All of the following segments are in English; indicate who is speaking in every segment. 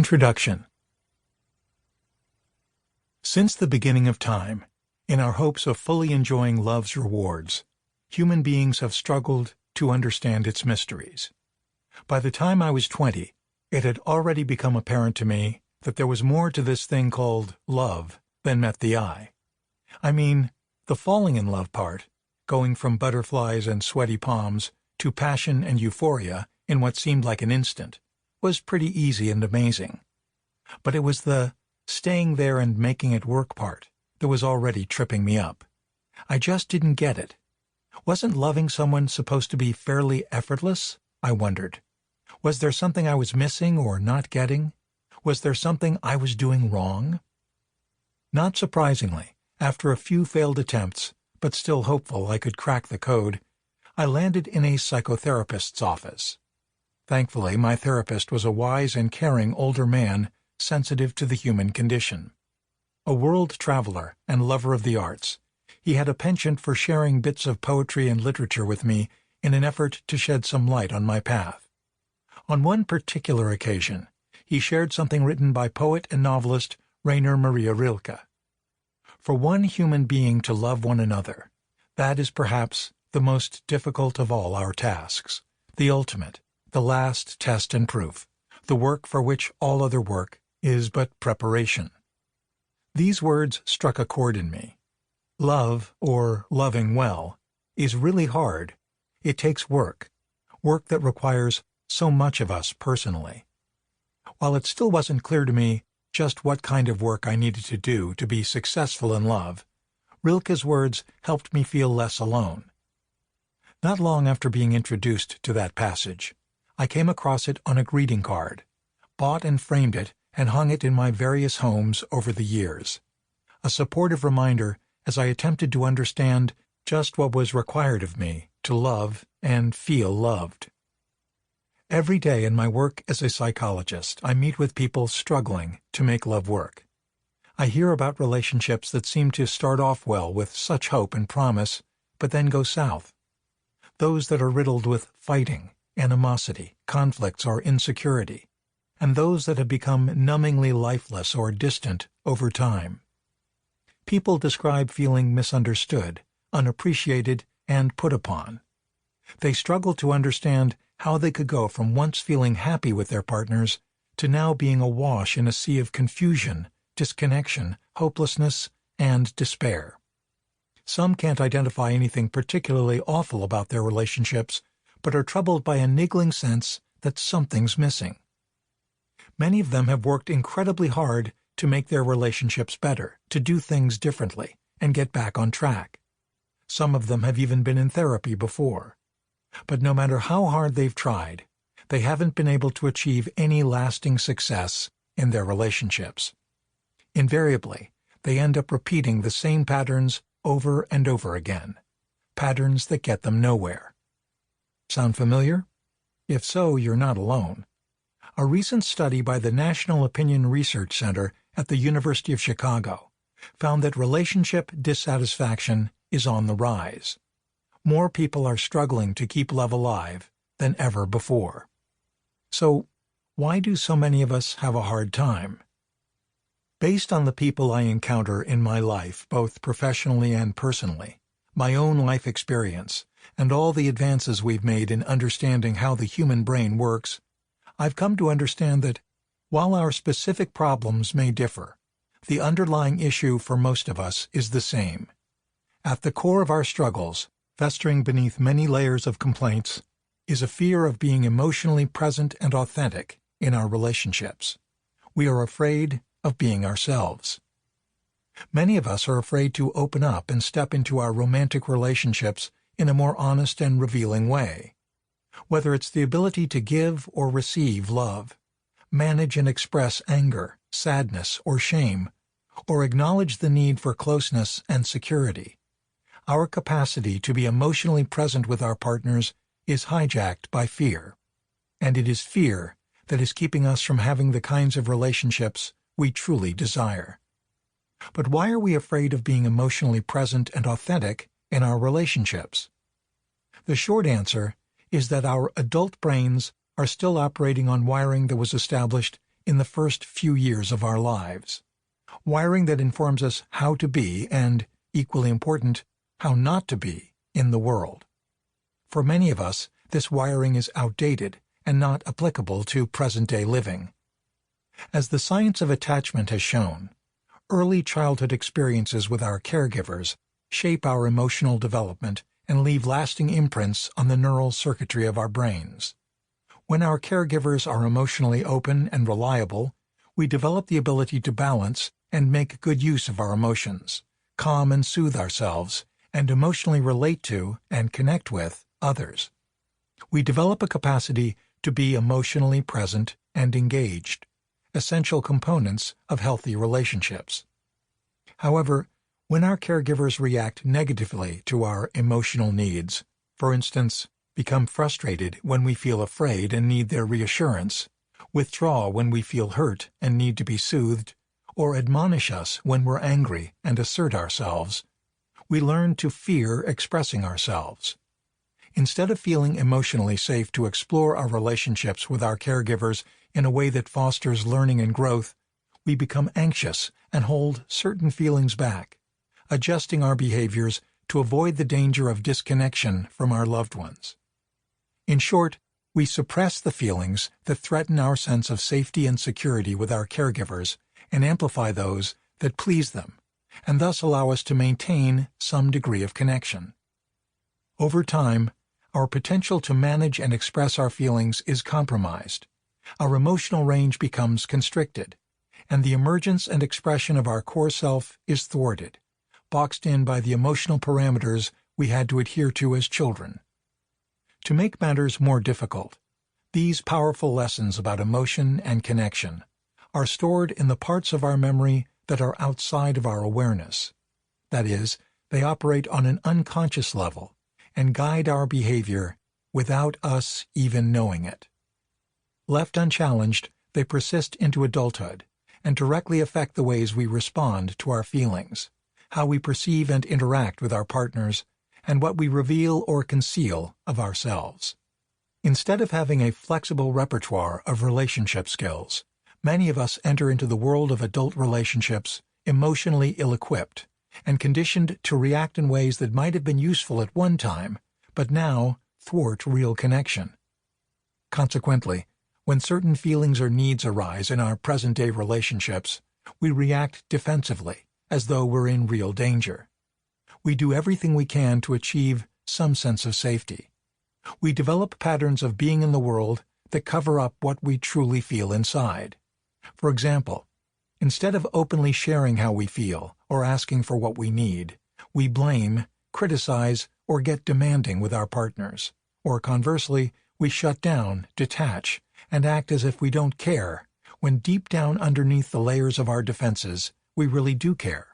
Speaker 1: Introduction. Since the beginning of time, in our hopes of fully enjoying love's rewards, human beings have struggled to understand its mysteries. By the time I was 20, it had already become apparent to me that there was more to this thing called love than met the eye. I mean, the falling in love part, going from butterflies and sweaty palms to passion and euphoria in what seemed like an instant, was pretty easy and amazing. But it was the staying there and making it work part that was already tripping me up. I just didn't get it. Wasn't loving someone supposed to be fairly effortless? I wondered. Was there something I was missing or not getting? Was there something I was doing wrong? Not surprisingly, after a few failed attempts, but still hopeful I could crack the code, I landed in a psychotherapist's office. Thankfully, my therapist was a wise and caring older man sensitive to the human condition. A world traveler and lover of the arts, he had a penchant for sharing bits of poetry and literature with me in an effort to shed some light on my path. On one particular occasion, he shared something written by poet and novelist Rainer Maria Rilke. For one human being to love one another, that is perhaps the most difficult of all our tasks, the ultimate, the last test and proof, the work for which all other work is but preparation. These words struck a chord in me. Love, or loving well, is really hard. It takes work that requires so much of us personally. While it still wasn't clear to me just what kind of work I needed to do to be successful in love, Rilke's words helped me feel less alone. Not long after being introduced to that passage, I came across it on a greeting card, bought and framed it, and hung it in my various homes over the years. A supportive reminder as I attempted to understand just what was required of me to love and feel loved. Every day in my work as a psychologist, I meet with people struggling to make love work. I hear about relationships that seem to start off well with such hope and promise, but then go south. Those that are riddled with fighting, animosity, conflicts, or insecurity, and those that have become numbingly lifeless or distant over time. People describe feeling misunderstood, unappreciated, and put upon. They struggle to understand how they could go from once feeling happy with their partners to now being awash in a sea of confusion, disconnection, hopelessness, and despair. Some can't identify anything particularly awful about their relationships, but are troubled by a niggling sense that something's missing. Many of them have worked incredibly hard to make their relationships better, to do things differently, and get back on track. Some of them have even been in therapy before. But no matter how hard they've tried, they haven't been able to achieve any lasting success in their relationships. Invariably, they end up repeating the same patterns over and over again, patterns that get them nowhere. Sound familiar? If so, you're not alone. A recent study by the National Opinion Research Center at the University of Chicago found that relationship dissatisfaction is on the rise. More people are struggling to keep love alive than ever before. So, why do so many of us have a hard time? Based on the people I encounter in my life, both professionally and personally, my own life experience, and all the advances we've made in understanding how the human brain works, I've come to understand that, while our specific problems may differ, the underlying issue for most of us is the same. At the core of our struggles, festering beneath many layers of complaints, is a fear of being emotionally present and authentic in our relationships. We are afraid of being ourselves. Many of us are afraid to open up and step into our romantic relationships in a more honest and revealing way. Whether it's the ability to give or receive love, manage and express anger, sadness, or shame, or acknowledge the need for closeness and security, our capacity to be emotionally present with our partners is hijacked by fear. And it is fear that is keeping us from having the kinds of relationships we truly desire. But why are we afraid of being emotionally present and authentic in our relationships? The short answer is that our adult brains are still operating on wiring that was established in the first few years of our lives. Wiring that informs us how to be and, equally important, how not to be in the world. For many of us, this wiring is outdated and not applicable to present-day living. As the science of attachment has shown, early childhood experiences with our caregivers shape our emotional development and leave lasting imprints on the neural circuitry of our brains. When our caregivers are emotionally open and reliable, we develop the ability to balance and make good use of our emotions, calm and soothe ourselves, and emotionally relate to and connect with others. We develop a capacity to be emotionally present and engaged, essential components of healthy relationships. However, when our caregivers react negatively to our emotional needs, for instance, become frustrated when we feel afraid and need their reassurance, withdraw when we feel hurt and need to be soothed, or admonish us when we're angry and assert ourselves, we learn to fear expressing ourselves. Instead of feeling emotionally safe to explore our relationships with our caregivers in a way that fosters learning and growth, we become anxious and hold certain feelings back, adjusting our behaviors to avoid the danger of disconnection from our loved ones. In short, we suppress the feelings that threaten our sense of safety and security with our caregivers and amplify those that please them, and thus allow us to maintain some degree of connection. Over time, our potential to manage and express our feelings is compromised. Our emotional range becomes constricted, and the emergence and expression of our core self is thwarted, boxed in by the emotional parameters we had to adhere to as children. To make matters more difficult, these powerful lessons about emotion and connection are stored in the parts of our memory that are outside of our awareness. That is, they operate on an unconscious level and guide our behavior without us even knowing it. Left unchallenged, they persist into adulthood and directly affect the ways we respond to our feelings, how we perceive and interact with our partners, and what we reveal or conceal of ourselves. Instead of having a flexible repertoire of relationship skills, many of us enter into the world of adult relationships emotionally ill-equipped and conditioned to react in ways that might have been useful at one time, but now thwart real connection. Consequently, when certain feelings or needs arise in our present-day relationships, we react defensively, as though we're in real danger. We do everything we can to achieve some sense of safety. We develop patterns of being in the world that cover up what we truly feel inside. For example, instead of openly sharing how we feel or asking for what we need, we blame, criticize, or get demanding with our partners. Or conversely, we shut down, detach, and act as if we don't care, when deep down underneath the layers of our defenses, we really do care.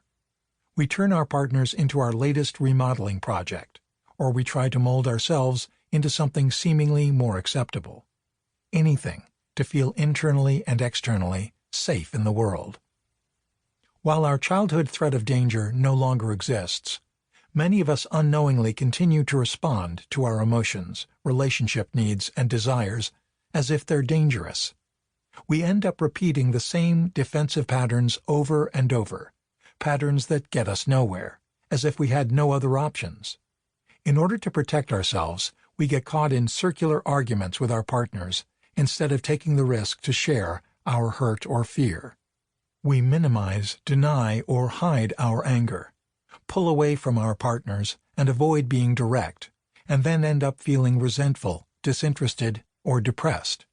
Speaker 1: We turn our partners into our latest remodeling project, or we try to mold ourselves into something seemingly more acceptable. Anything to feel internally and externally safe in the world. While our childhood threat of danger no longer exists, many of us unknowingly continue to respond to our emotions, relationship needs, and desires as if they're dangerous. We end up repeating the same defensive patterns over and over, patterns that get us nowhere, as if we had no other options. In order to protect ourselves, we get caught in circular arguments with our partners instead of taking the risk to share our hurt or fear. We minimize, deny, or hide our anger, pull away from our partners, and avoid being direct, and then end up feeling resentful, disinterested, or depressed.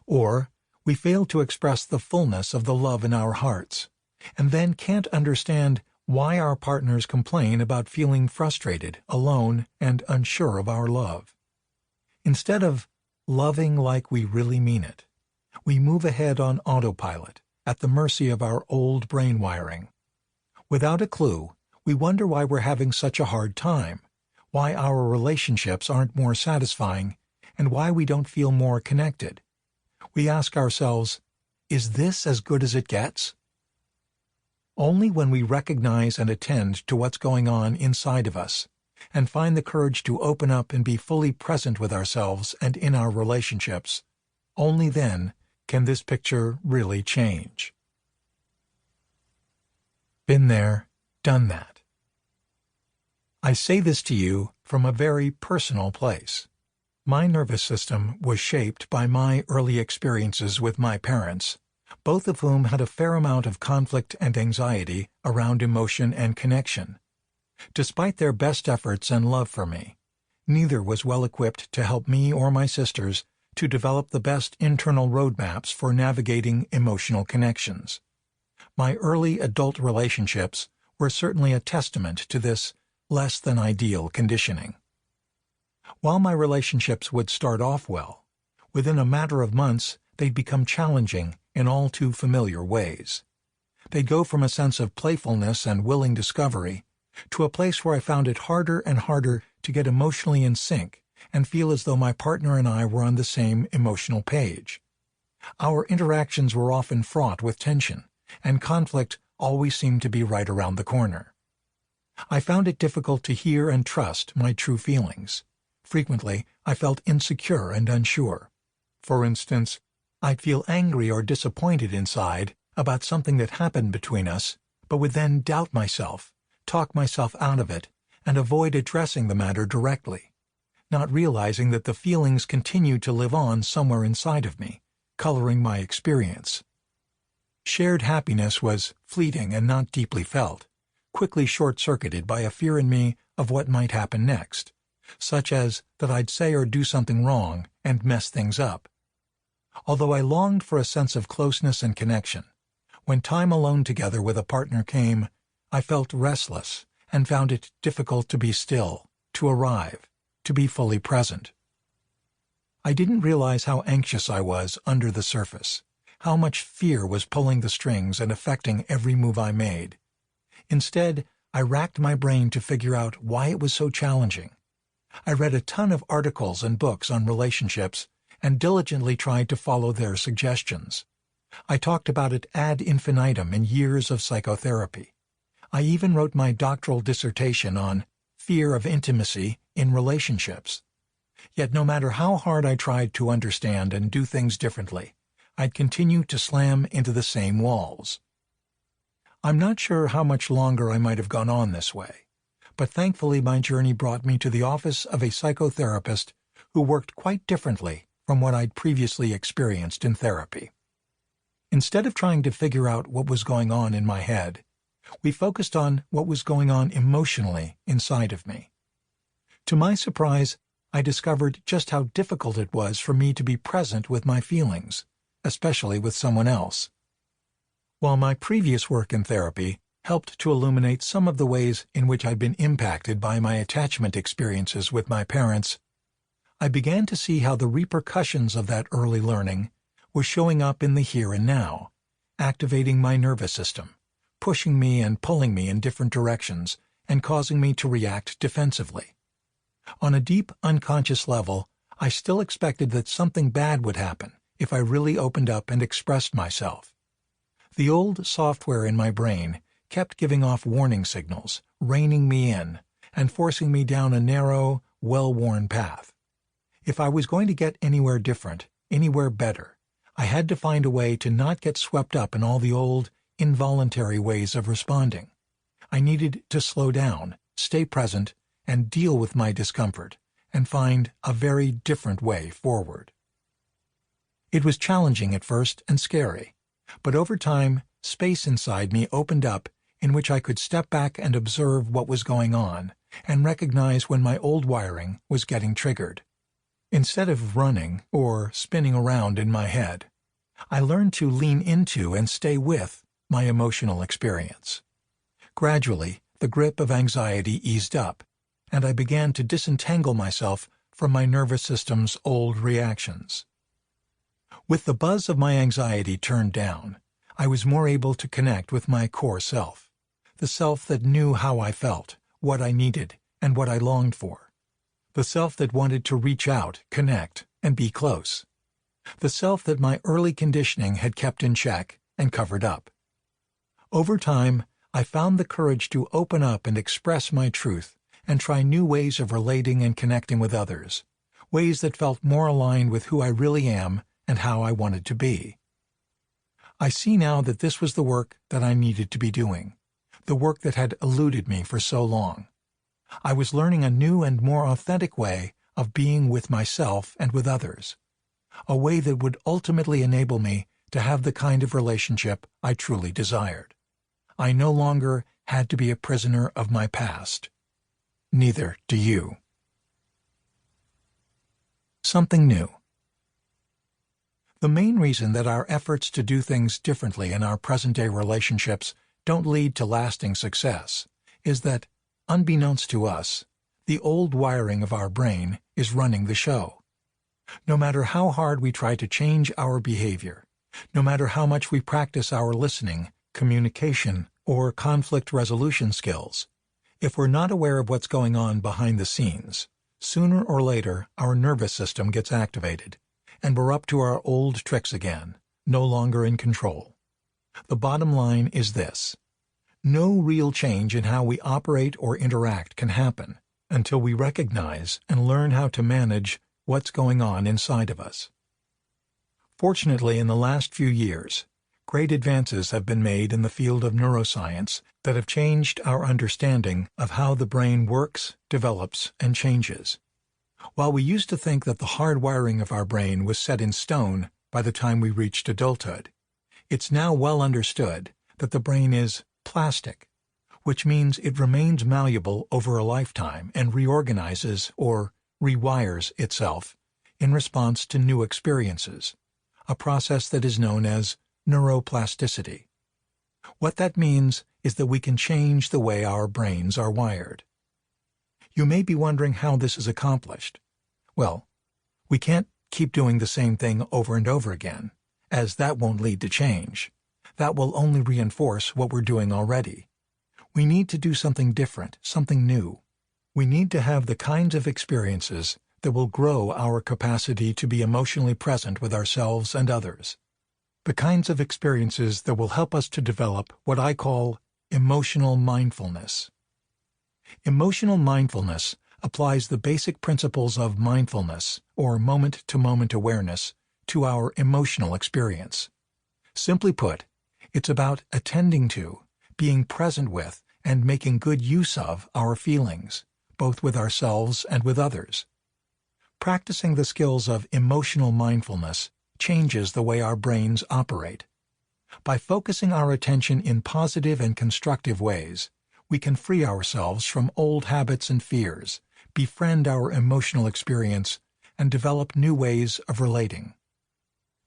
Speaker 1: Or we fail to express the fullness of the love in our hearts, and then can't understand why our partners complain about feeling frustrated, alone, and unsure of our love. Instead of loving like we really mean it, we move ahead on autopilot, at the mercy of our old brain wiring. Without a clue, we wonder why we're having such a hard time, why our relationships aren't more satisfying, and why we don't feel more connected. We ask ourselves, is this as good as it gets? Only when we recognize and attend to what's going on inside of us, and find the courage to open up and be fully present with ourselves and in our relationships, only then Can this picture really change? Been there, done that. I say this to you from a very personal place. My nervous system was shaped by my early experiences with my parents, both of whom had a fair amount of conflict and anxiety around emotion and connection. Despite their best efforts and love for me, neither was well equipped to help me or my sisters to develop the best internal roadmaps for navigating emotional connections. My early adult relationships were certainly a testament to this less than ideal conditioning. While my relationships would start off well, within a matter of months they'd become challenging in all too familiar ways. They'd go from a sense of playfulness and willing discovery to a place where I found it harder and harder to get emotionally in sync and feel as though my partner and I were on the same emotional page. Our interactions were often fraught with tension, and conflict always seemed to be right around the corner. I found it difficult to hear and trust my true feelings. Frequently, I felt insecure and unsure. For instance, I'd feel angry or disappointed inside about something that happened between us, but would then doubt myself, talk myself out of it, and avoid addressing the matter directly, not realizing that the feelings continued to live on somewhere inside of me, coloring my experience. Shared happiness was fleeting and not deeply felt, quickly short-circuited by a fear in me of what might happen next, such as that I'd say or do something wrong and mess things up. Although I longed for a sense of closeness and connection, when time alone together with a partner came, I felt restless and found it difficult to be still, to arrive, to be fully present. I didn't realize how anxious I was under the surface, how much fear was pulling the strings and affecting every move I made. Instead, I racked my brain to figure out why it was so challenging. I read a ton of articles and books on relationships and diligently tried to follow their suggestions. I talked about it ad infinitum in years of psychotherapy. I even wrote my doctoral dissertation on fear of intimacy in relationships. Yet no matter how hard I tried to understand and do things differently, I'd continue to slam into the same walls. I'm not sure how much longer I might have gone on this way, but thankfully my journey brought me to the office of a psychotherapist who worked quite differently from what I'd previously experienced in therapy. Instead of trying to figure out what was going on in my head, we focused on what was going on emotionally inside of me. To my surprise, I discovered just how difficult it was for me to be present with my feelings, especially with someone else. While my previous work in therapy helped to illuminate some of the ways in which I'd been impacted by my attachment experiences with my parents, I began to see how the repercussions of that early learning were showing up in the here and now, activating my nervous system, pushing me and pulling me in different directions, and causing me to react defensively. On a deep, unconscious level, I still expected that something bad would happen if I really opened up and expressed myself. The old software in my brain kept giving off warning signals, reining me in, and forcing me down a narrow, well-worn path. If I was going to get anywhere different, anywhere better, I had to find a way to not get swept up in all the old, involuntary ways of responding. I needed to slow down, stay present, and deal with my discomfort, and find a very different way forward. It was challenging at first and scary, but over time, space inside me opened up in which I could step back and observe what was going on, and recognize when my old wiring was getting triggered. Instead of running or spinning around in my head, I learned to lean into and stay with my emotional experience. Gradually, the grip of anxiety eased up, and I began to disentangle myself from my nervous system's old reactions. With the buzz of my anxiety turned down, I was more able to connect with my core self, the self that knew how I felt, what I needed, and what I longed for, the self that wanted to reach out, connect, and be close, the self that my early conditioning had kept in check and covered up. Over time, I found the courage to open up and express my truth and try new ways of relating and connecting with others, ways that felt more aligned with who I really am and how I wanted to be. I see now that this was the work that I needed to be doing, the work that had eluded me for so long. I was learning a new and more authentic way of being with myself and with others, a way that would ultimately enable me to have the kind of relationship I truly desired. I no longer had to be a prisoner of my past. Neither do you. Something new. The main reason that our efforts to do things differently in our present-day relationships don't lead to lasting success is that, unbeknownst to us, the old wiring of our brain is running the show. No matter how hard we try to change our behavior, no matter how much we practice our listening, communication, or conflict resolution skills, if we're not aware of what's going on behind the scenes, sooner or later our nervous system gets activated, and we're up to our old tricks again, no longer in control. The bottom line is this: no real change in how we operate or interact can happen until we recognize and learn how to manage what's going on inside of us. Fortunately, in the last few years, great advances have been made in the field of neuroscience that have changed our understanding of how the brain works, develops, and changes. While we used to think that the hard wiring of our brain was set in stone by the time we reached adulthood, it's now well understood that the brain is plastic, which means it remains malleable over a lifetime and reorganizes or rewires itself in response to new experiences, a process that is known as neuroplasticity. What that means is that we can change the way our brains are wired. You may be wondering how this is accomplished. Well, we can't keep doing the same thing over and over again, as that won't lead to change. That will only reinforce what we're doing already. We need to do something different, something new. We need to have the kinds of experiences that will grow our capacity to be emotionally present with ourselves and others. The kinds of experiences that will help us to develop what I call emotional mindfulness. Emotional mindfulness applies the basic principles of mindfulness, or moment-to-moment awareness, to our emotional experience. Simply put, it's about attending to, being present with, and making good use of our feelings, both with ourselves and with others. Practicing the skills of emotional mindfulness changes the way our brains operate. By focusing our attention in positive and constructive ways, we can free ourselves from old habits and fears, befriend our emotional experience, and develop new ways of relating.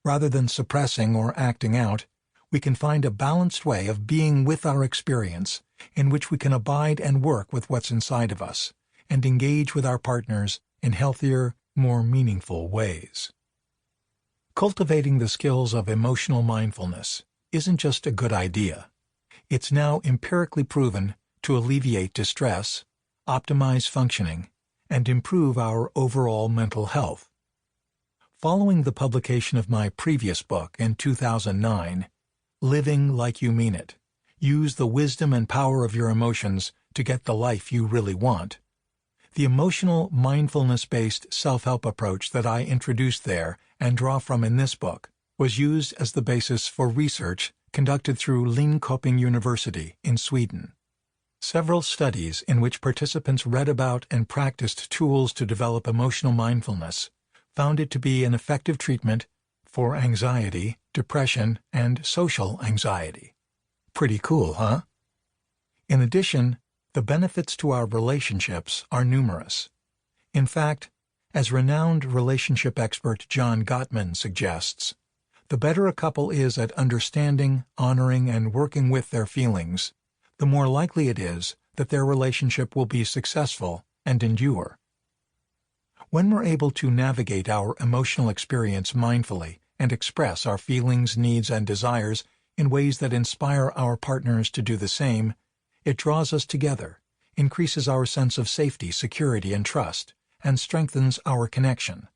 Speaker 1: Rather than suppressing or acting out, we can find a balanced way of being with our experience in which we can abide and work with what's inside of us and engage with our partners in healthier, more meaningful ways. Cultivating the skills of emotional mindfulness isn't just a good idea. It's now empirically proven to alleviate distress, optimize functioning, and improve our overall mental health. Following the publication of my previous book in 2009, Living Like You Mean It, Use the Wisdom and Power of Your Emotions to Get the Life You Really Want, the emotional mindfulness-based self-help approach that I introduced there and draw from in this book was used as the basis for research conducted through Linköping University in Sweden. Several studies in which participants read about and practiced tools to develop emotional mindfulness found it to be an effective treatment for anxiety, depression, and social anxiety. Pretty cool, huh? In addition, the benefits to our relationships are numerous. In fact, as renowned relationship expert John Gottman suggests, the better a couple is at understanding, honoring, and working with their feelings, the more likely it is that their relationship will be successful and endure. When we're able to navigate our emotional experience mindfully and express our feelings, needs, and desires in ways that inspire our partners to do the same, it draws us together, increases our sense of safety, security, and trust, and strengthens our connection.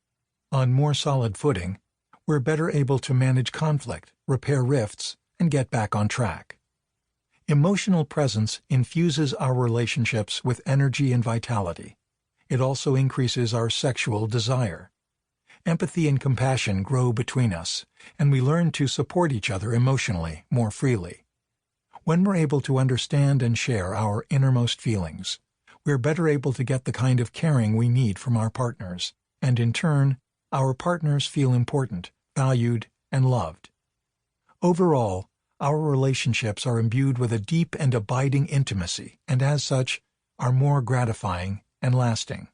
Speaker 1: On more solid footing, we're better able to manage conflict, repair rifts, and get back on track. Emotional presence infuses our relationships with energy and vitality. It also increases our sexual desire. Empathy and compassion grow between us, and we learn to support each other emotionally more freely. When we're able to understand and share our innermost feelings, we're better able to get the kind of caring we need from our partners, and in turn, our partners feel important, valued, and loved. Overall, our relationships are imbued with a deep and abiding intimacy, and as such, are more gratifying and lasting.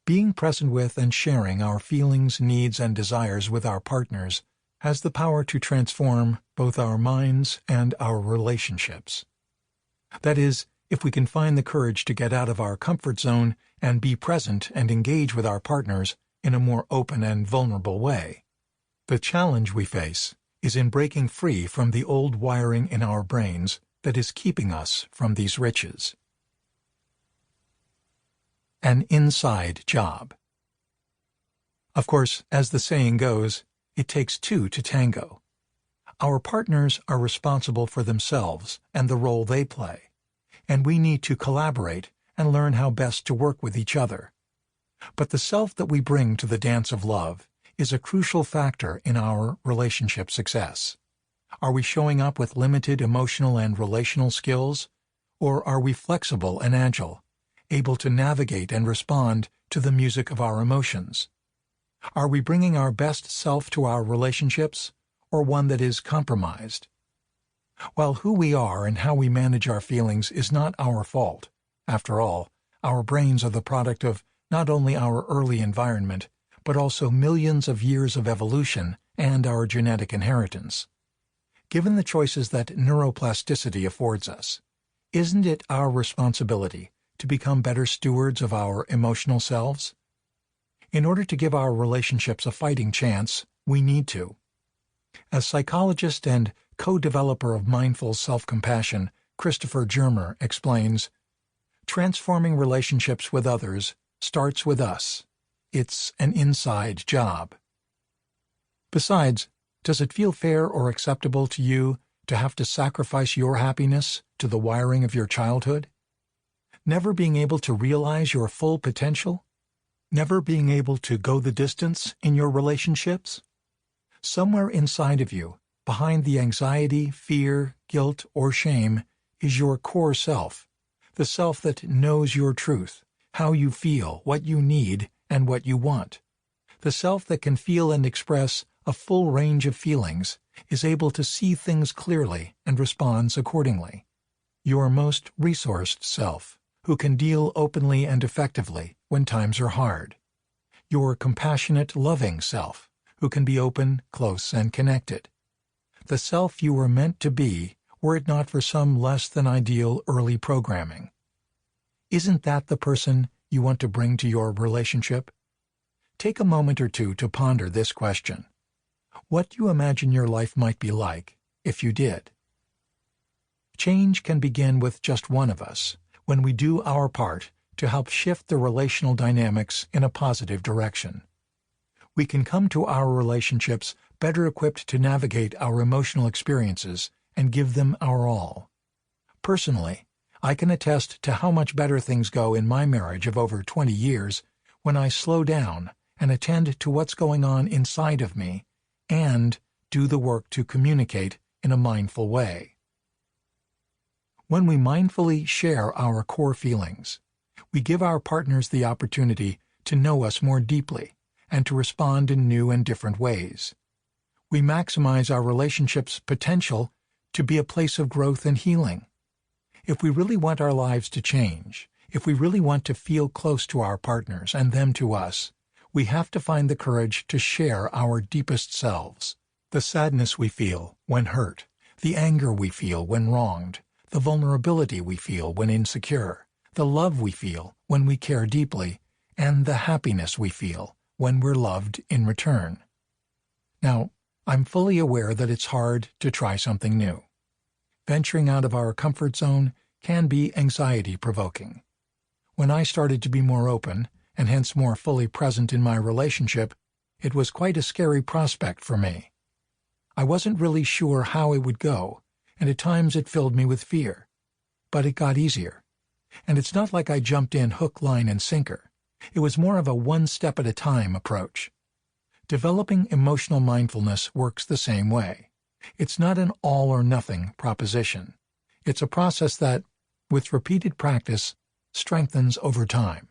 Speaker 1: Being present with and sharing our feelings, needs, and desires with our partners has the power to transform both our minds and our relationships. That is, if we can find the courage to get out of our comfort zone and be present and engage with our partners in a more open and vulnerable way. The challenge we face is in breaking free from the old wiring in our brains that is keeping us from these riches. An inside job. Of course, as the saying goes, it takes two to tango. Our partners are responsible for themselves and the role they play, and we need to collaborate and learn how best to work with each other. But the self that we bring to the dance of love is a crucial factor in our relationship success. Are we showing up with limited emotional and relational skills, or are we flexible and agile, able to navigate and respond to the music of our emotions? Are we bringing our best self to our relationships, or one that is compromised? While who we are and how we manage our feelings is not our fault, after all, our brains are the product of not only our early environment, but also millions of years of evolution and our genetic inheritance. Given the choices that neuroplasticity affords us, isn't it our responsibility to become better stewards of our emotional selves? In order to give our relationships a fighting chance, we need to. As psychologist and co-developer of mindful self-compassion, Christopher Germer explains, transforming relationships with others starts with us. It's an inside job. Besides, does it feel fair or acceptable to you to have to sacrifice your happiness to the wiring of your childhood? Never being able to realize your full potential? Never being able to go the distance in your relationships? Somewhere inside of you, behind the anxiety, fear, guilt, or shame, is your core self, the self that knows your truth, how you feel, what you need, and what you want. The self that can feel and express a full range of feelings, is able to see things clearly and responds accordingly. Your most resourced self, who can deal openly and effectively when times are hard. Your compassionate, loving self, who can be open, close, and connected. The self you were meant to be were it not for some less than ideal early programming. Isn't that the person you want to bring to your relationship? Take a moment or two to ponder this question. What do you imagine your life might be like if you did? Change can begin with just one of us when we do our part to help shift the relational dynamics in a positive direction. We can come to our relationships better equipped to navigate our emotional experiences and give them our all. Personally, I can attest to how much better things go in my marriage of over 20 years when I slow down and attend to what's going on inside of me and do the work to communicate in a mindful way. When we mindfully share our core feelings, we give our partners the opportunity to know us more deeply and to respond in new and different ways. We maximize our relationship's potential to be a place of growth and healing. If we really want our lives to change, if we really want to feel close to our partners and them to us, we have to find the courage to share our deepest selves. The sadness we feel when hurt, the anger we feel when wronged, the vulnerability we feel when insecure, the love we feel when we care deeply, and the happiness we feel when we're loved in return. Now, I'm fully aware that it's hard to try something new. Venturing out of our comfort zone can be anxiety-provoking. When I started to be more open, and hence more fully present in my relationship, it was quite a scary prospect for me. I wasn't really sure how it would go, and at times it filled me with fear. But it got easier. And it's not like I jumped in hook, line, and sinker. It was more of a one-step-at-a-time approach. Developing emotional mindfulness works the same way. It's not an all-or-nothing proposition. It's a process that, with repeated practice, strengthens over time.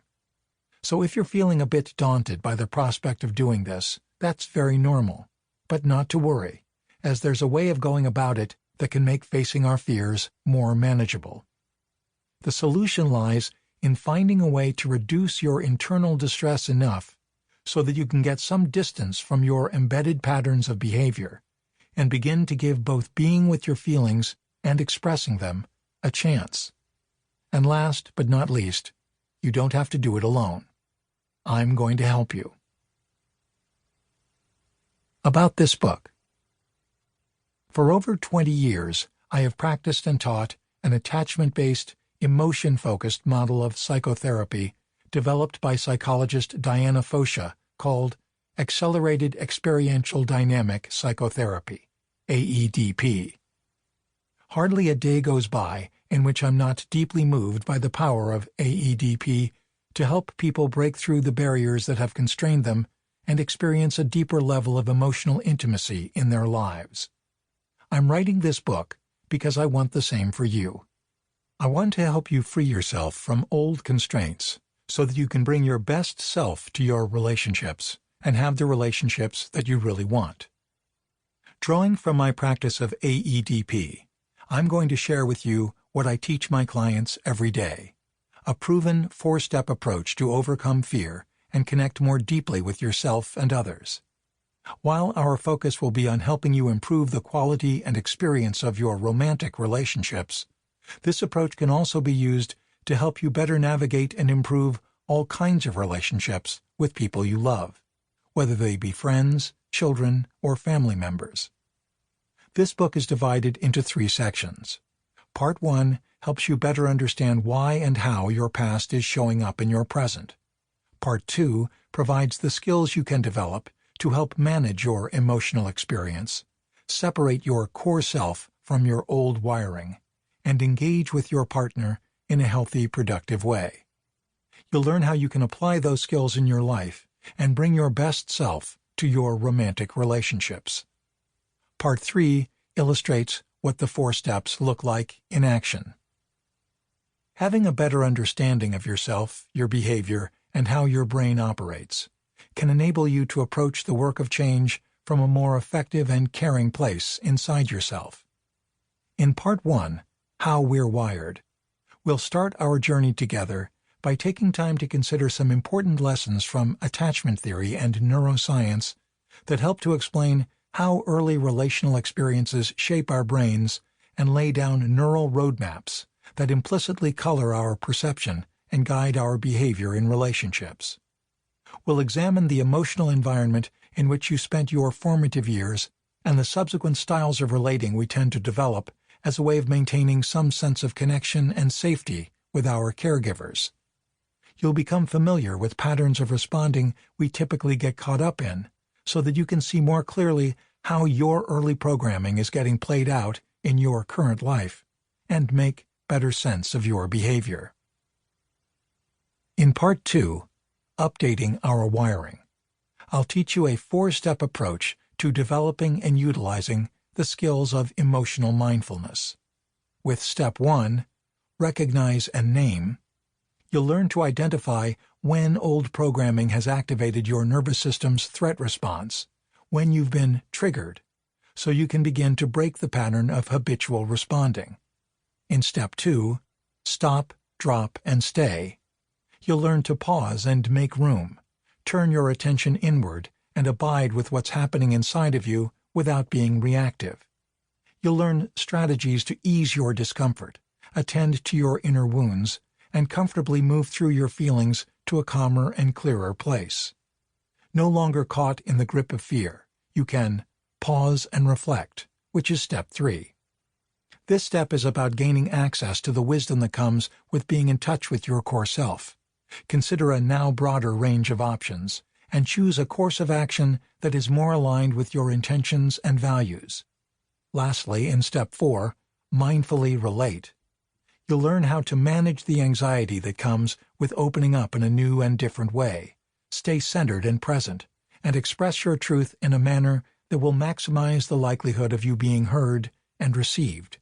Speaker 1: So if you're feeling a bit daunted by the prospect of doing this, that's very normal. But not to worry, as there's a way of going about it that can make facing our fears more manageable. The solution lies in finding a way to reduce your internal distress enough so that you can get some distance from your embedded patterns of behavior and begin to give both being with your feelings and expressing them a chance. And last but not least, you don't have to do it alone. I'm going to help you. About this book. For over 20 years, I have practiced and taught an attachment-based, emotion-focused model of psychotherapy developed by psychologist Diana Fosha called Accelerated Experiential Dynamic Psychotherapy, AEDP. Hardly a day goes by in which I'm not deeply moved by the power of AEDP to help people break through the barriers that have constrained them and experience a deeper level of emotional intimacy in their lives. I'm writing this book because I want the same for you. I want to help you free yourself from old constraints so that you can bring your best self to your relationships and have the relationships that you really want. Drawing from my practice of AEDP, I'm going to share with you what I teach my clients every day, a proven 4-step approach to overcome fear and connect more deeply with yourself and others. While our focus will be on helping you improve the quality and experience of your romantic relationships, this approach can also be used to help you better navigate and improve all kinds of relationships with people you love, whether they be friends, children, or family members. This book is divided into 3 sections. Part 1 helps you better understand why and how your past is showing up in your present. Part 2 provides the skills you can develop to help manage your emotional experience, separate your core self from your old wiring, and engage with your partner in a healthy, productive way. You'll learn how you can apply those skills in your life and bring your best self to your romantic relationships. Part 3 illustrates what the 4 steps look like in action. Having a better understanding of yourself, your behavior, and how your brain operates can enable you to approach the work of change from a more effective and caring place inside yourself. In Part 1, How We're Wired, we'll start our journey together by taking time to consider some important lessons from attachment theory and neuroscience that help to explain how early relational experiences shape our brains and lay down neural roadmaps that implicitly color our perception and guide our behavior in relationships. We'll examine the emotional environment in which you spent your formative years and the subsequent styles of relating we tend to develop as a way of maintaining some sense of connection and safety with our caregivers. You'll become familiar with patterns of responding we typically get caught up in, so that you can see more clearly how your early programming is getting played out in your current life, and make better sense of your behavior. In Part 2, Updating Our Wiring, I'll teach you a 4-step approach to developing and utilizing the skills of emotional mindfulness. With Step 1, Recognize and Name, you'll learn to identify when old programming has activated your nervous system's threat response, when you've been triggered, so you can begin to break the pattern of habitual responding. In Step 2, Stop, Drop, and Stay, you'll learn to pause and make room, turn your attention inward, and abide with what's happening inside of you without being reactive. You'll learn strategies to ease your discomfort, attend to your inner wounds, and comfortably move through your feelings to a calmer and clearer place. No longer caught in the grip of fear, you can pause and reflect, which is Step 3. This step is about gaining access to the wisdom that comes with being in touch with your core self. Consider a now broader range of options, and choose a course of action that is more aligned with your intentions and values. Lastly, in Step 4, Mindfully Relate, you'll learn how to manage the anxiety that comes with opening up in a new and different way, stay centered and present, and express your truth in a manner that will maximize the likelihood of you being heard and received.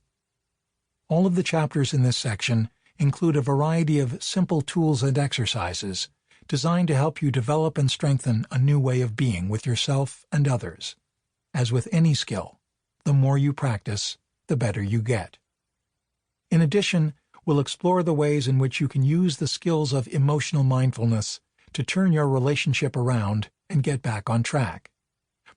Speaker 1: All of the chapters in this section include a variety of simple tools and exercises designed to help you develop and strengthen a new way of being with yourself and others. As with any skill, the more you practice, the better you get. In addition, we'll explore the ways in which you can use the skills of emotional mindfulness to turn your relationship around and get back on track.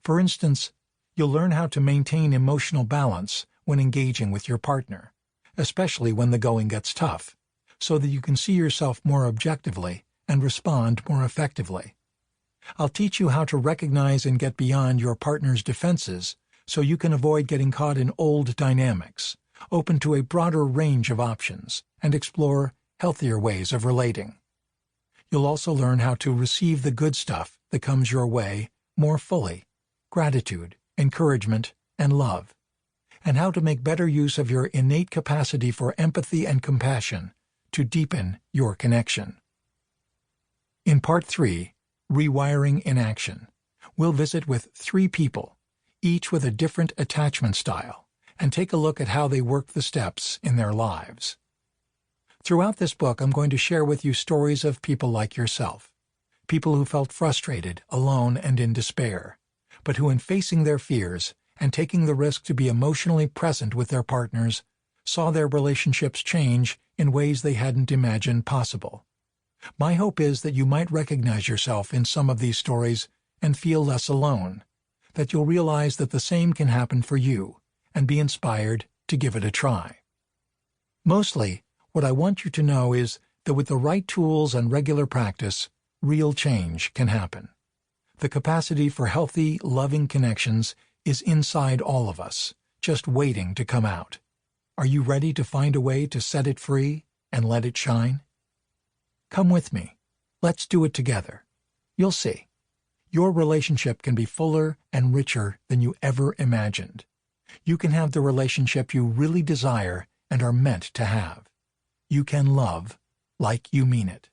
Speaker 1: For instance, you'll learn how to maintain emotional balance when engaging with your partner, especially when the going gets tough, so that you can see yourself more objectively and respond more effectively. I'll teach you how to recognize and get beyond your partner's defenses so you can avoid getting caught in old dynamics, open to a broader range of options, and explore healthier ways of relating. You'll also learn how to receive the good stuff that comes your way more fully, gratitude, encouragement, and love, and how to make better use of your innate capacity for empathy and compassion to deepen your connection. In Part 3, Rewiring in Action, we'll visit with 3 people, each with a different attachment style, and take a look at how they work the steps in their lives. Throughout this book, I'm going to share with you stories of people like yourself, people who felt frustrated, alone, and in despair, but who in facing their fears and taking the risk to be emotionally present with their partners, saw their relationships change in ways they hadn't imagined possible. My hope is that you might recognize yourself in some of these stories and feel less alone, that you'll realize that the same can happen for you, and be inspired to give it a try. Mostly, what I want you to know is that with the right tools and regular practice, real change can happen. The capacity for healthy, loving connections is inside all of us, just waiting to come out. Are you ready to find a way to set it free and let it shine? Come with me. Let's do it together. You'll see. Your relationship can be fuller and richer than you ever imagined. You can have the relationship you really desire and are meant to have. You can love like you mean it.